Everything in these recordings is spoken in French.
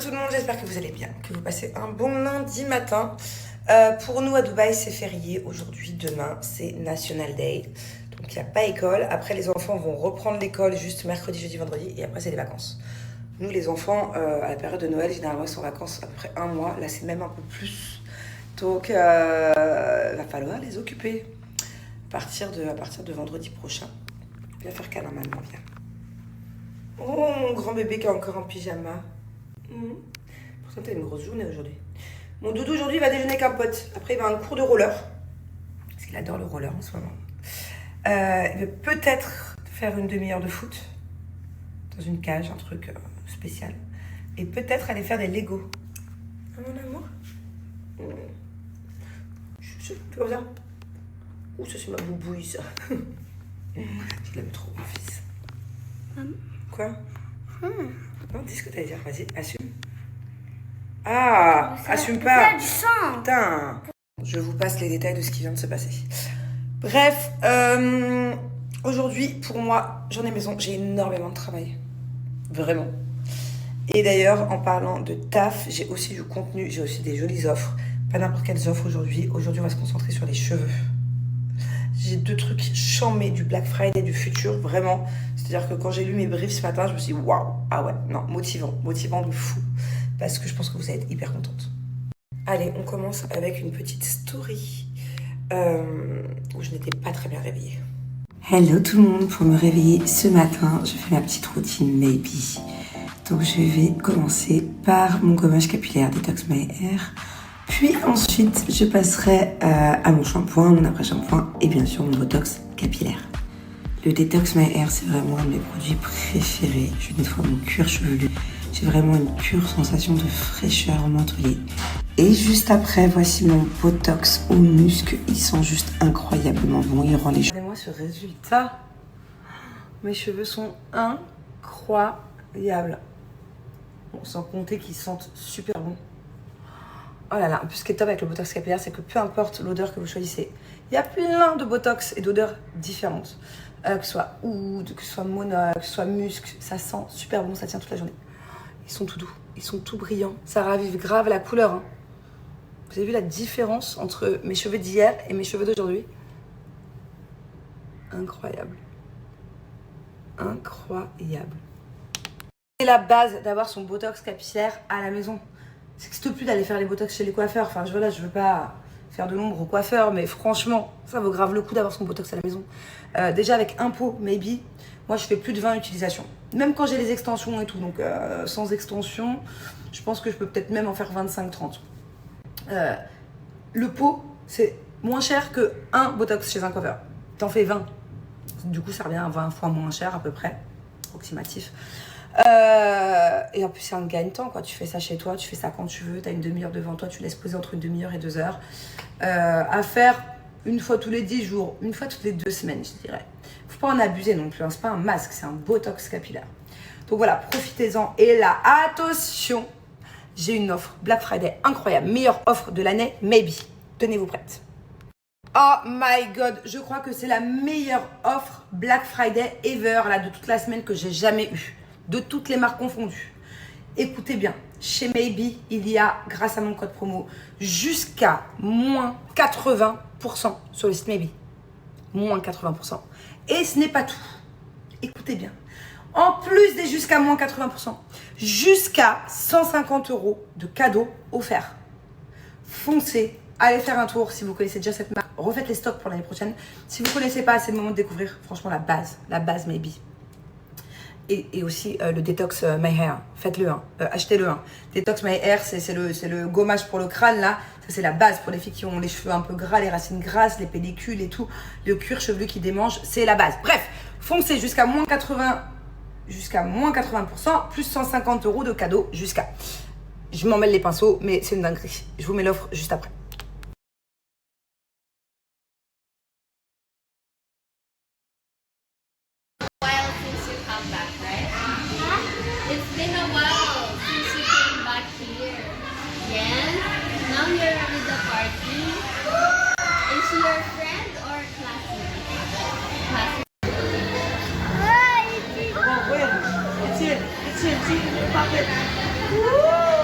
tout le monde, j'espère que vous allez bien, que vous passez un bon lundi matin. Pour nous à Dubaï, c'est férié aujourd'hui, demain, c'est National Day. Donc il n'y a pas école. Après, les enfants vont reprendre l'école juste mercredi, jeudi, vendredi. Et après, c'est les vacances. Nous, les enfants, à la période de Noël, généralement, ils sont en vacances à peu près un mois. Là, c'est même un peu plus. Donc, il va falloir les occuper à partir de vendredi prochain. Viens faire câlin, maman, viens. Oh, mon grand bébé qui est encore en pyjama. Pourtant, t'as une grosse journée aujourd'hui. Mon doudou, aujourd'hui, va déjeuner avec un pote. Après, il va à un cours de roller. Parce qu'il adore le roller en ce moment. Il va peut-être faire une demi-heure de foot. Dans une cage, un truc spécial. Et peut-être aller faire des Lego. Ah, mon amour. Tu comme ça. Ouh, ça, c'est ma boubouille, ça. Je l'aime trop, mon fils. Quoi? Non, dis ce que t'allais dire, vas-y, assume. Ah, assume pas. Du sang. Putain. Je vous passe les détails de ce qui vient de se passer. Bref, aujourd'hui, pour moi, j'en ai maison, j'ai énormément de travail. Vraiment. Et d'ailleurs, en parlant de taf, j'ai aussi du contenu, j'ai aussi des jolies offres. Pas n'importe quelles offres aujourd'hui. Aujourd'hui, on va se concentrer sur les cheveux. J'ai 2 trucs chambés du Black Friday du futur, vraiment. C'est-à-dire que quand j'ai lu mes briefs ce matin, je me suis dit waouh, ah ouais, non, motivant de fou. Parce que je pense que vous allez être hyper contente. Allez, on commence avec une petite story où je n'étais pas très bien réveillée. Hello tout le monde, pour me réveiller ce matin, je fais ma petite routine Maybe. Donc je vais commencer par mon gommage capillaire Detox My Hair. Puis ensuite, je passerai à mon shampoing, mon après-shampoing et bien sûr mon botox capillaire. Le Detox My Hair, c'est vraiment un de mes produits préférés. Je nettoie mon cuir chevelu. J'ai vraiment une pure sensation de fraîcheur mentholée. Et juste après, voici mon botox au musc. Il sent juste incroyablement bon. Il rend les cheveux. Regardez-moi ce résultat. Mes cheveux sont incroyables. Bon, sans compter qu'ils sentent super bon. Oh là là, ce qui est top avec le botox capillaire, c'est que peu importe l'odeur que vous choisissez, il y a plein de botox et d'odeurs différentes. Que ce soit oud, que ce soit monox, que ce soit musc, ça sent super bon, ça tient toute la journée. Ils sont tout doux, ils sont tout brillants. Ça ravive grave la couleur. Hein. Vous avez vu la différence entre mes cheveux d'hier et mes cheveux d'aujourd'hui? Incroyable. Incroyable. C'est la base d'avoir son botox capillaire à la maison. Ça n'existe plus d'aller faire les botox chez les coiffeurs. Enfin, je veux pas faire de l'ombre aux coiffeurs, mais franchement, ça vaut grave le coup d'avoir son botox à la maison. Déjà avec un pot, maybe, moi je fais plus de 20 utilisations. Même quand j'ai les extensions et tout, donc sans extension, je pense que je peux peut-être même en faire 25-30. Le pot, c'est moins cher que un botox chez un coiffeur. T'en fais 20. Du coup, ça revient à 20 fois moins cher à peu près, approximatif. Et en plus c'est un gagne-temps quoi, tu fais ça chez toi, tu fais ça quand tu veux, t'as une demi-heure devant toi, tu laisses poser entre une demi-heure et 2 heures. À faire une fois tous les 10 jours, une fois toutes les 2 semaines je dirais. Faut pas en abuser non plus, hein. C'est pas un masque, c'est un botox capillaire. Donc voilà, profitez-en. Et là, attention, j'ai une offre Black Friday incroyable, meilleure offre de l'année, maybe. Tenez-vous prête. Oh my god, je crois que c'est la meilleure offre Black Friday ever là, de toute la semaine que j'ai jamais eue. De toutes les marques confondues. Écoutez bien, chez Maybe, il y a, grâce à mon code promo, jusqu'à moins 80% sur le site Maybe. Moins 80%. Et ce n'est pas tout. Écoutez bien. En plus des jusqu'à moins 80%, jusqu'à 150 € de cadeaux offerts. Foncez, allez faire un tour si vous connaissez déjà cette marque. Refaites les stocks pour l'année prochaine. Si vous ne connaissez pas, c'est le moment de découvrir franchement la base Maybe. Et aussi le Detox My Hair, faites-le, hein. Achetez-le. Hein. Detox My Hair, c'est le gommage pour le crâne là, ça c'est la base pour les filles qui ont les cheveux un peu gras, les racines grasses, les pellicules et tout, le cuir chevelu qui démange, c'est la base. Bref, foncez jusqu'à moins 80%, plus 150 € de cadeaux jusqu'à. Je m'en mêle les pinceaux, mais c'est une dinguerie. Je vous mets l'offre juste après. It's been a while since you came back here. Yes? Now you're with the party. Is she your friend or classmate? Classmate. Oh, wait. It's in your pocket. Woo!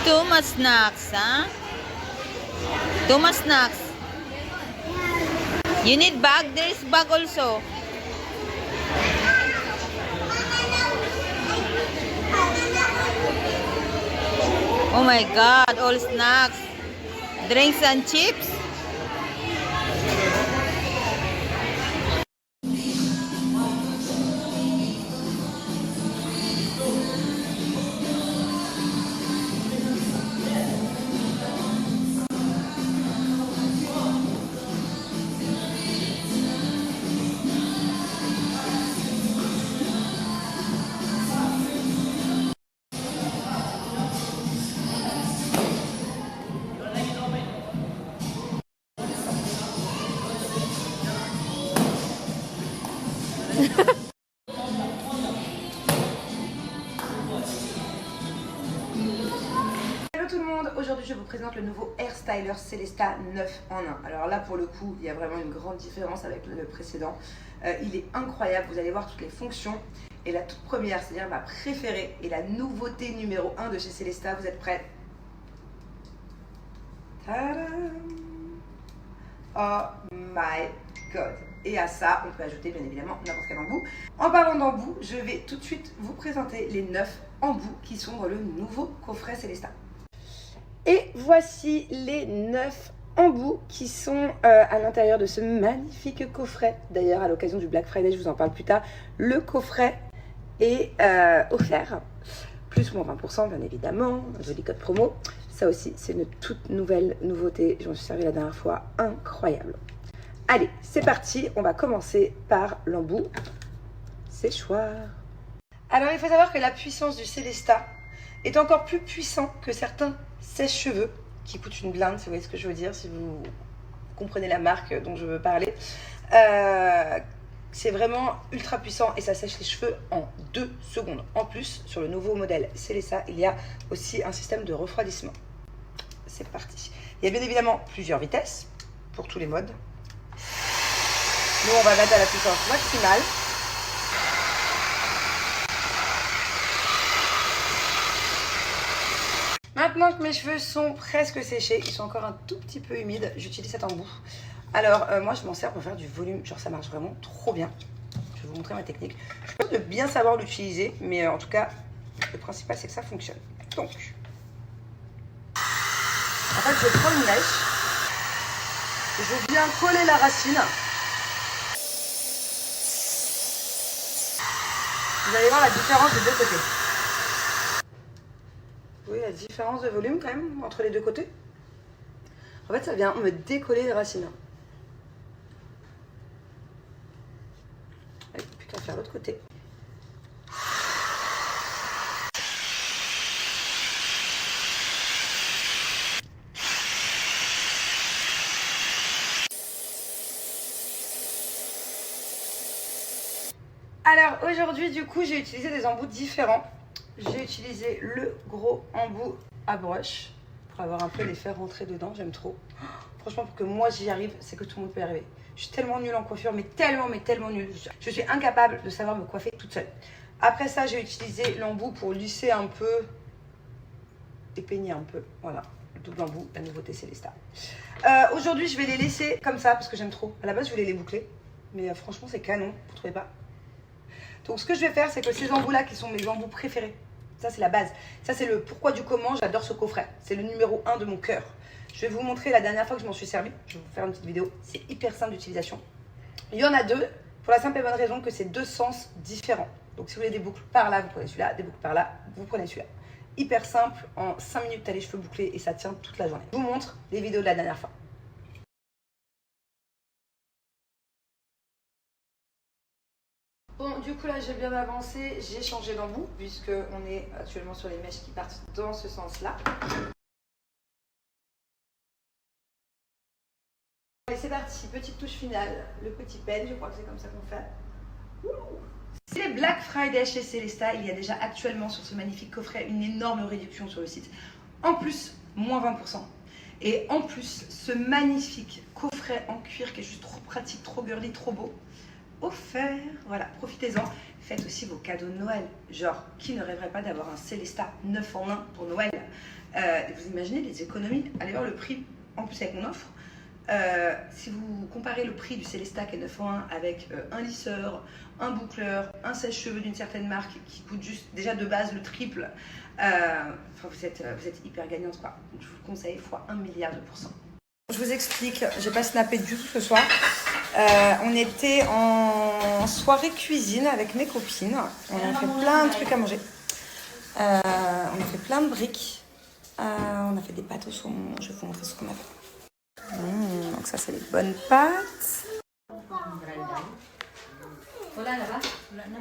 Too much snacks, huh? Too much snacks. You need bag? There is bag also. Oh my God, all snacks. Drinks and chips. Hello tout le monde, aujourd'hui je vous présente le nouveau Hair Styler Celesta 9 en 1. Alors là pour le coup il y a vraiment une grande différence avec le précédent. Il est incroyable, vous allez voir toutes les fonctions. Et la toute première, c'est-à-dire ma préférée et la nouveauté numéro 1 de chez Celesta, vous êtes prêts? Tadam! Oh my god! Et à ça, on peut ajouter bien évidemment n'importe quel embout. En parlant d'embout, je vais tout de suite vous présenter les 9 embouts qui sont dans le nouveau coffret Celesta. Et voici les 9 embouts qui sont à l'intérieur de ce magnifique coffret. D'ailleurs, à l'occasion du Black Friday, je vous en parle plus tard, le coffret est offert. Plus moins 20% bien évidemment, un joli code promo. Ça aussi, c'est une toute nouvelle nouveauté. Je m'en suis servi la dernière fois, incroyable. Allez, c'est parti. On va commencer par l'embout séchoir. Alors, il faut savoir que la puissance du Celesta est encore plus puissant que certains sèche-cheveux qui coûtent une blinde, si vous voyez ce que je veux dire, si vous comprenez la marque dont je veux parler. C'est vraiment ultra puissant et ça sèche les cheveux en 2 secondes. En plus, sur le nouveau modèle Celesta, il y a aussi un système de refroidissement. C'est parti. Il y a bien évidemment plusieurs vitesses pour tous les modes. Nous, on va mettre à la puissance maximale. Maintenant que mes cheveux sont presque séchés, ils sont encore un tout petit peu humides, j'utilise cet embout. Alors, moi, je m'en sers pour faire du volume. Genre, ça marche vraiment trop bien. Je vais vous montrer ma technique. Je pense de bien savoir l'utiliser, mais en tout cas, le principal, c'est que ça fonctionne. Donc, en fait, je prends une mèche, je viens coller la racine. Vous allez voir la différence des deux côtés. Vous voyez la différence de volume quand même entre les deux côtés? En fait, ça vient me décoller les racines. Allez, putain, faire l'autre côté. Alors aujourd'hui du coup j'ai utilisé des embouts différents. J'ai utilisé le gros embout à brush pour avoir un peu les faire rentrer dedans, j'aime trop. Franchement pour que moi j'y arrive, c'est que tout le monde peut y arriver. Je suis tellement nulle en coiffure, mais tellement nulle. Je suis incapable de savoir me coiffer toute seule. Après ça j'ai utilisé l'embout pour lisser un peu et peigner un peu, voilà. Le double embout, la nouveauté Celesta. Aujourd'hui je vais les laisser comme ça parce que j'aime trop. À la base je voulais les boucler, mais franchement c'est canon, vous trouvez pas? Donc ce que je vais faire, c'est que ces embouts là qui sont mes embouts préférés, ça c'est la base, ça c'est le pourquoi du comment, j'adore ce coffret, c'est le numéro 1 de mon cœur. Je vais vous montrer la dernière fois que je m'en suis servi, je vais vous faire une petite vidéo, c'est hyper simple d'utilisation. Il y en a deux, pour la simple et bonne raison que c'est deux sens différents. Donc si vous voulez des boucles par là, vous prenez celui-là, des boucles par là, vous prenez celui-là. Hyper simple, en 5 minutes tu as les cheveux bouclés et ça tient toute la journée. Je vous montre les vidéos de la dernière fois. Bon, du coup là j'ai bien avancé, j'ai changé d'embout puisque on est actuellement sur les mèches qui partent dans ce sens-là. Allez c'est parti, petite touche finale, le petit pen, je crois que c'est comme ça qu'on fait. C'est les Black Friday chez Célesta. Il y a déjà actuellement sur ce magnifique coffret une énorme réduction sur le site. En plus, moins 20%. Et en plus, ce magnifique coffret en cuir qui est juste trop pratique, trop girly, trop beau, offert. Voilà, profitez-en. Faites aussi vos cadeaux de Noël. Genre, qui ne rêverait pas d'avoir un Célesta 9 en 1 pour Noël? Vous imaginez les économies? Allez voir le prix, en plus avec mon offre. Si vous comparez le prix du Célesta qui est 9 en 1 avec un lisseur, un boucleur, un sèche-cheveux d'une certaine marque qui coûte juste déjà de base le triple, vous êtes hyper gagnante quoi. Je vous le conseille fois 1 milliard de pourcents. Je vous explique, j'ai pas snappé du tout ce soir. On était en soirée cuisine avec mes copines. On a fait plein de trucs à manger. On a fait plein de briques. On a fait des pâtes au saumon. Je vais vous montrer ce qu'on a fait. Donc ça, c'est les bonnes pâtes.